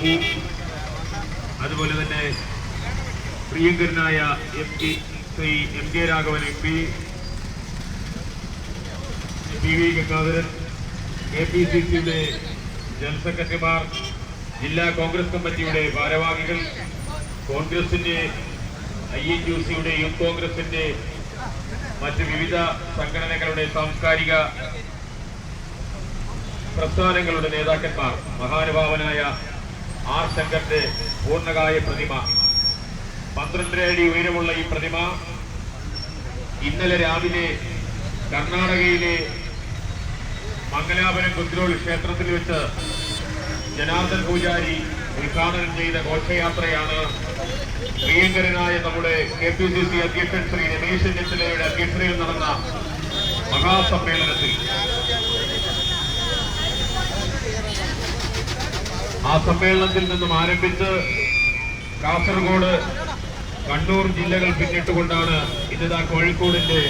ബാബു, അതുപോലെ തന്നെ പ്രിയങ്കരനായ Shri M K Raghavan MP, PV Gangadharan, KPCCയുടെ ജനറൽ സെക്രട്ടറിമാർ, ജില്ലാ കോൺഗ്രസ് കമ്മിറ്റിയുടെ ഭാരവാഹികൾ, കോൺഗ്രസിന്റെ INUCയുടെ യൂത്ത് കോൺഗ്രസിന്റെ മറ്റ് വിവിധ സംഘടനകളുടെ സാംസ്കാരിക പ്രസ്ഥാനങ്ങളുടെ നേതാക്കന്മാർ, മഹാനുഭാവനായ R. ശങ്കറിന്റെ പൂർണ്ണകായ പ്രതിമ, 12 അടി ഉയരമുള്ള ഈ പ്രതിമ ഇന്നലെ രാവിലെ കർണാടകയിലെ മംഗലാപുരം കുദ്രോൾ ക്ഷേത്രത്തിൽ വെച്ച് ജനാർദ്ദൻ പൂജാരി ഉദ്ഘാടനം ചെയ്ത ഘോഷയാത്രയാണ് പ്രിയങ്കരനായ നമ്മുടെ KPCC അധ്യക്ഷൻ ശ്രീ രമേശ് ചെന്നിത്തലയുടെ അധ്യക്ഷതയിൽ നടന്ന മഹാസമ്മേളനത്തിൽ. ആ സമ്മേളനത്തിൽ നിന്നും ആരംഭിച്ച് കാസർഗോഡ്, കണ്ണൂർ ജില്ലകൾ പിന്നിട്ടുകൊണ്ടാണ് ഇന്നിതാ കോഴിക്കോടിന്റെ